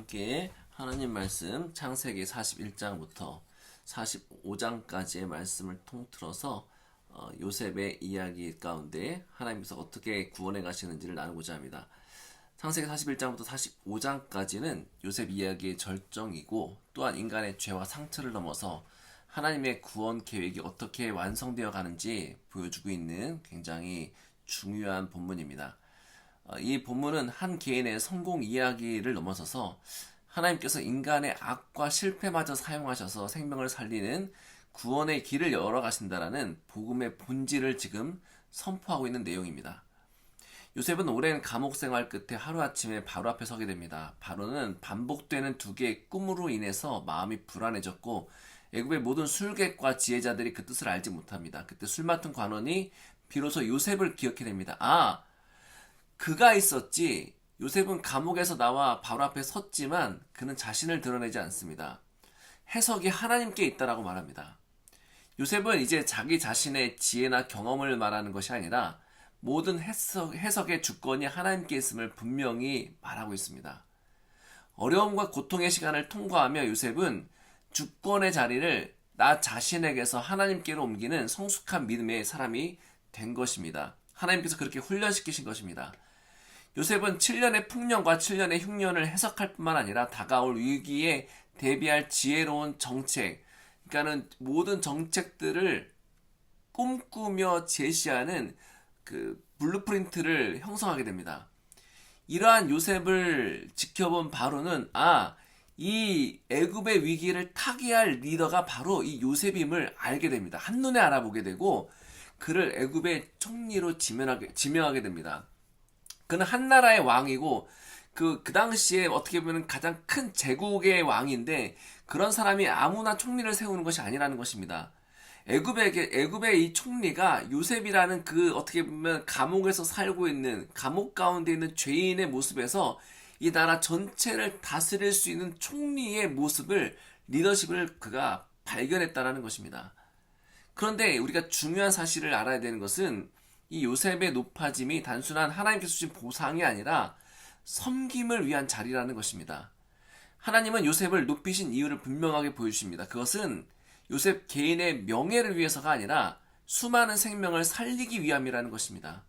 함께 하나님 말씀 창세기 41장부터 45장까지의 말씀을 통틀어서 요셉의 이야기 가운데 하나님께서 어떻게 구원해 가시는지를 나누고자 합니다. 창세기 41장부터 45장까지는 요셉 이야기의 절정이고, 또한 인간의 죄와 상처를 넘어서 하나님의 구원 계획이 어떻게 완성되어 가는지 보여주고 있는 굉장히 중요한 본문입니다. 이 본문은 한 개인의 성공 이야기를 넘어서서 하나님께서 인간의 악과 실패마저 사용하셔서 생명을 살리는 구원의 길을 열어가신다라는 복음의 본질을 지금 선포하고 있는 내용입니다. 요셉은 오랜 감옥 생활 끝에 하루아침에 바로 앞에 서게 됩니다. 바로는 반복되는 두 개의 꿈으로 인해서 마음이 불안해졌고, 애굽의 모든 술객과 지혜자들이 그 뜻을 알지 못합니다. 그때 술 맡은 관원이 비로소 요셉을 기억해냅니다. 그가 있었지. 요셉은 감옥에서 나와 바로 앞에 섰지만 그는 자신을 드러내지 않습니다. 해석이 하나님께 있다라고 말합니다. 요셉은 이제 자기 자신의 지혜나 경험을 말하는 것이 아니라 모든 해석의 주권이 하나님께 있음을 분명히 말하고 있습니다. 어려움과 고통의 시간을 통과하며 요셉은 주권의 자리를 나 자신에게서 하나님께로 옮기는 성숙한 믿음의 사람이 된 것입니다. 하나님께서 그렇게 훈련시키신 것입니다. 요셉은 7년의 풍년과 7년의 흉년을 해석할 뿐만 아니라 다가올 위기에 대비할 지혜로운 정책, 그러니까는 모든 정책들을 꿈꾸며 제시하는 그 블루프린트를 형성하게 됩니다. 이러한 요셉을 지켜본 바로는 이 애굽의 위기를 타개할 리더가 바로 이 요셉임을 알게 됩니다. 한눈에 알아보게 되고 그를 애굽의 총리로 지명하게 됩니다. 그는 한 나라의 왕이고 그 당시에 어떻게 보면 가장 큰 제국의 왕인데, 그런 사람이 아무나 총리를 세우는 것이 아니라는 것입니다. 애굽의 이 총리가 요셉이라는 그 어떻게 보면 감옥에서 살고 있는, 감옥 가운데 있는 죄인의 모습에서 이 나라 전체를 다스릴 수 있는 총리의 모습을, 리더십을 그가 발견했다라는 것입니다. 그런데 우리가 중요한 사실을 알아야 되는 것은 이 요셉의 높아짐이 단순한 하나님께서 주신 보상이 아니라 섬김을 위한 자리라는 것입니다. 하나님은 요셉을 높이신 이유를 분명하게 보여주십니다. 그것은 요셉 개인의 명예를 위해서가 아니라 수많은 생명을 살리기 위함이라는 것입니다.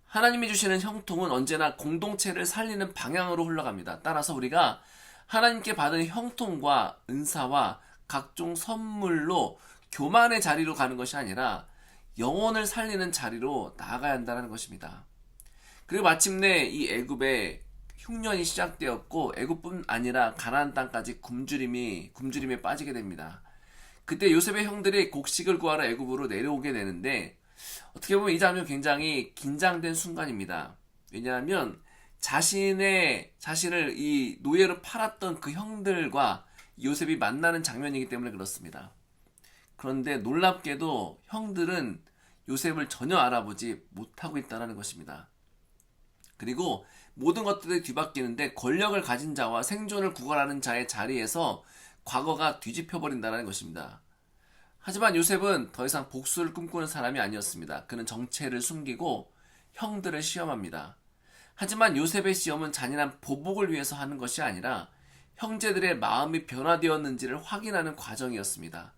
하나님이 주시는 형통은 언제나 공동체를 살리는 방향으로 흘러갑니다. 따라서 우리가 하나님께 받은 형통과 은사와 각종 선물로 교만의 자리로 가는 것이 아니라 영혼을 살리는 자리로 나아가야 한다는 것입니다. 그리고 마침내 이 애굽의 흉년이 시작되었고, 애굽뿐 아니라 가나안 땅까지 굶주림에 빠지게 됩니다. 그때 요셉의 형들이 곡식을 구하러 애굽으로 내려오게 되는데, 어떻게 보면 이 장면 굉장히 긴장된 순간입니다. 왜냐하면 자신을 이 노예로 팔았던 그 형들과 요셉이 만나는 장면이기 때문에 그렇습니다. 그런데 놀랍게도 형들은 요셉을 전혀 알아보지 못하고 있다는 것입니다. 그리고 모든 것들이 뒤바뀌는데, 권력을 가진 자와 생존을 구걸하는 자의 자리에서 과거가 뒤집혀버린다는 것입니다. 하지만 요셉은 더 이상 복수를 꿈꾸는 사람이 아니었습니다. 그는 정체를 숨기고 형들을 시험합니다. 하지만 요셉의 시험은 잔인한 보복을 위해서 하는 것이 아니라 형제들의 마음이 변화되었는지를 확인하는 과정이었습니다.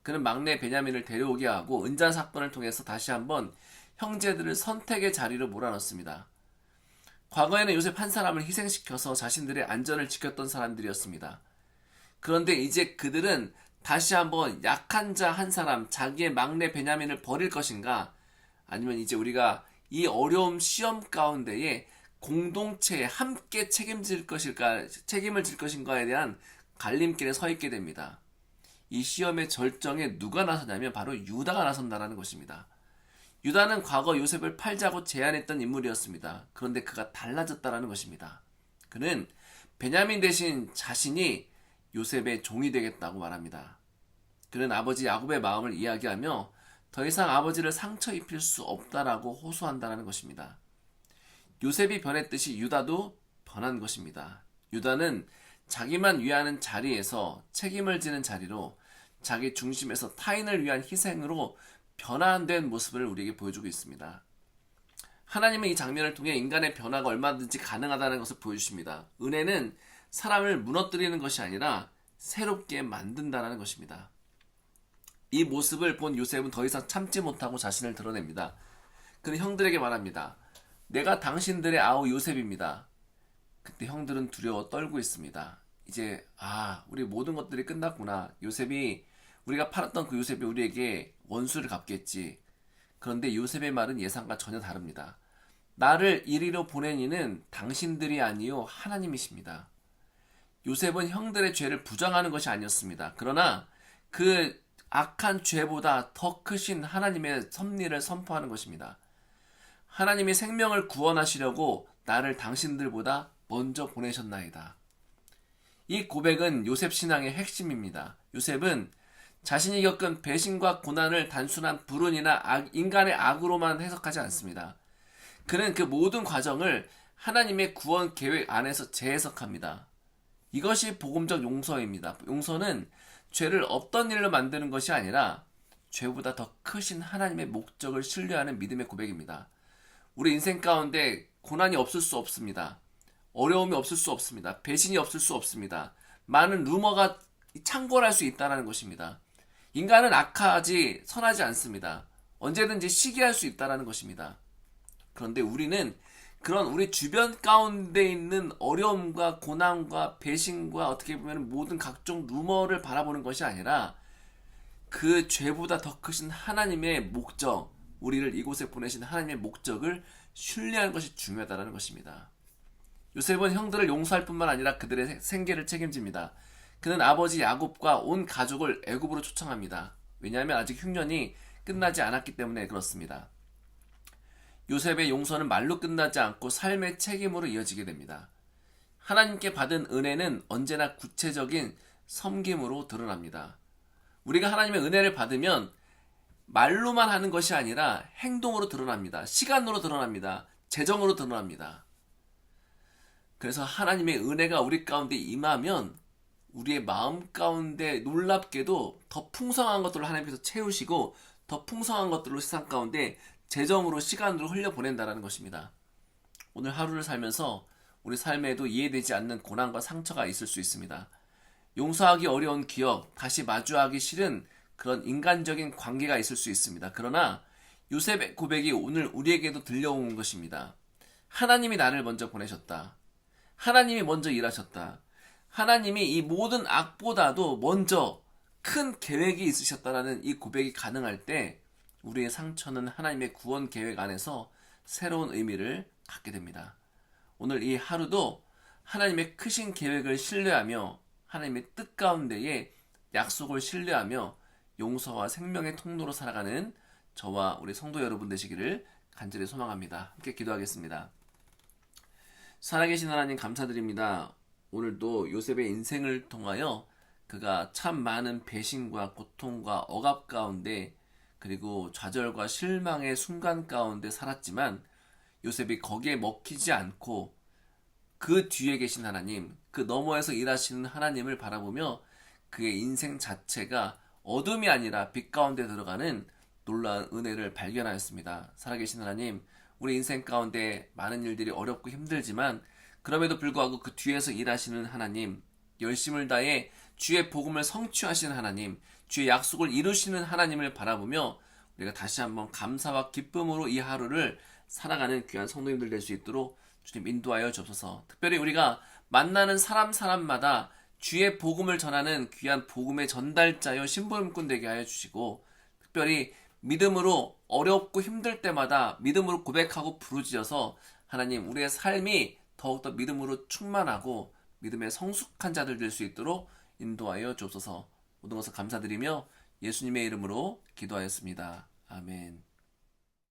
그는 막내 베냐민을 데려오게 하고 은자 사건을 통해서 다시 한번 형제들을 선택의 자리로 몰아넣습니다. 과거에는 요셉 한 사람을 희생시켜서 자신들의 안전을 지켰던 사람들이었습니다. 그런데 이제 그들은 다시 한번 약한 자 한 사람, 자기의 막내 베냐민을 버릴 것인가, 아니면 이제 우리가 이 어려움 시험 가운데에 공동체에 함께 책임을 질 것인가에 대한 갈림길에 서 있게 됩니다. 이 시험의 절정에 누가 나서냐면 바로 유다가 나선다라는 것입니다. 유다는 과거 요셉을 팔자고 제안했던 인물이었습니다. 그런데 그가 달라졌다라는 것입니다. 그는 베냐민 대신 자신이 요셉의 종이 되겠다고 말합니다. 그는 아버지 야곱의 마음을 이야기하며 더 이상 아버지를 상처 입힐 수 없다라고 호소한다는 것입니다. 요셉이 변했듯이 유다도 변한 것입니다. 유다는 자기만 위하는 자리에서 책임을 지는 자리로, 자기 중심에서 타인을 위한 희생으로 변화된 모습을 우리에게 보여주고 있습니다. 하나님은 이 장면을 통해 인간의 변화가 얼마든지 가능하다는 것을 보여주십니다. 은혜는 사람을 무너뜨리는 것이 아니라 새롭게 만든다라는 것입니다. 이 모습을 본 요셉은 더 이상 참지 못하고 자신을 드러냅니다. 그는 형들에게 말합니다. 내가 당신들의 아우 요셉입니다. 그때 형들은 두려워 떨고 있습니다. 이제 우리 모든 것들이 끝났구나. 요셉이 우리가 팔았던 그 요셉이 우리에게 원수를 갚겠지. 그런데 요셉의 말은 예상과 전혀 다릅니다. 나를 이리로 보낸 이는 당신들이 아니요 하나님이십니다. 요셉은 형들의 죄를 부정하는 것이 아니었습니다. 그러나 그 악한 죄보다 더 크신 하나님의 섭리를 선포하는 것입니다. 하나님이 생명을 구원하시려고 나를 당신들보다 먼저 보내셨나이다. 이 고백은 요셉 신앙의 핵심입니다. 요셉은 자신이 겪은 배신과 고난을 단순한 불운이나 인간의 악으로만 해석하지 않습니다. 그는 그 모든 과정을 하나님의 구원 계획 안에서 재해석합니다. 이것이 복음적 용서입니다. 용서는 죄를 없던 일로 만드는 것이 아니라 죄보다 더 크신 하나님의 목적을 신뢰하는 믿음의 고백입니다. 우리 인생 가운데 고난이 없을 수 없습니다. 어려움이 없을 수 없습니다. 배신이 없을 수 없습니다. 많은 루머가 창궐할 수 있다는 것입니다. 인간은 악하지 선하지 않습니다. 언제든지 시기할 수 있다는 것입니다. 그런데 우리는 그런 우리 주변 가운데 있는 어려움과 고난과 배신과 어떻게 보면 모든 각종 루머를 바라보는 것이 아니라 그 죄보다 더 크신 하나님의 목적, 우리를 이곳에 보내신 하나님의 목적을 신뢰하는 것이 중요하다는 것입니다. 요셉은 형들을 용서할 뿐만 아니라 그들의 생계를 책임집니다. 그는 아버지 야곱과 온 가족을 애굽으로 초청합니다. 왜냐하면 아직 흉년이 끝나지 않았기 때문에 그렇습니다. 요셉의 용서는 말로 끝나지 않고 삶의 책임으로 이어지게 됩니다. 하나님께 받은 은혜는 언제나 구체적인 섬김으로 드러납니다. 우리가 하나님의 은혜를 받으면 말로만 하는 것이 아니라 행동으로 드러납니다. 시간으로 드러납니다. 재정으로 드러납니다. 그래서 하나님의 은혜가 우리 가운데 임하면 우리의 마음 가운데 놀랍게도 더 풍성한 것들을 하나님께서 채우시고 더 풍성한 것들로 세상 가운데 재정으로 시간으로 흘려보낸다는 것입니다. 오늘 하루를 살면서 우리 삶에도 이해되지 않는 고난과 상처가 있을 수 있습니다. 용서하기 어려운 기억, 다시 마주하기 싫은 그런 인간적인 관계가 있을 수 있습니다. 그러나 요셉의 고백이 오늘 우리에게도 들려온 것입니다. 하나님이 나를 먼저 보내셨다. 하나님이 먼저 일하셨다. 하나님이 이 모든 악보다도 먼저 큰 계획이 있으셨다라는 이 고백이 가능할 때 우리의 상처는 하나님의 구원 계획 안에서 새로운 의미를 갖게 됩니다. 오늘 이 하루도 하나님의 크신 계획을 신뢰하며 하나님의 뜻 가운데에 약속을 신뢰하며 용서와 생명의 통로로 살아가는 저와 우리 성도 여러분 되시기를 간절히 소망합니다. 함께 기도하겠습니다. 살아계신 하나님 감사드립니다. 오늘도 요셉의 인생을 통하여 그가 참 많은 배신과 고통과 억압 가운데 그리고 좌절과 실망의 순간 가운데 살았지만 요셉이 거기에 먹히지 않고 그 뒤에 계신 하나님, 그 너머에서 일하시는 하나님을 바라보며 그의 인생 자체가 어둠이 아니라 빛 가운데 들어가는 놀라운 은혜를 발견하였습니다. 살아계신 하나님, 우리 인생 가운데 많은 일들이 어렵고 힘들지만 그럼에도 불구하고 그 뒤에서 일하시는 하나님, 열심을 다해 주의 복음을 성취하시는 하나님, 주의 약속을 이루시는 하나님을 바라보며 우리가 다시 한번 감사와 기쁨으로 이 하루를 살아가는 귀한 성도님들 될 수 있도록 주님 인도하여 주옵소서. 특별히 우리가 만나는 사람마다 주의 복음을 전하는 귀한 복음의 전달자여 심부름꾼 되게 하여 주시고, 특별히 믿음으로 어렵고 힘들 때마다 믿음으로 고백하고 부르짖어서 하나님 우리의 삶이 더욱더 믿음으로 충만하고 믿음의 성숙한 자들 될 수 있도록 인도하여 주옵소서. 모든 것을 감사드리며 예수님의 이름으로 기도하였습니다. 아멘.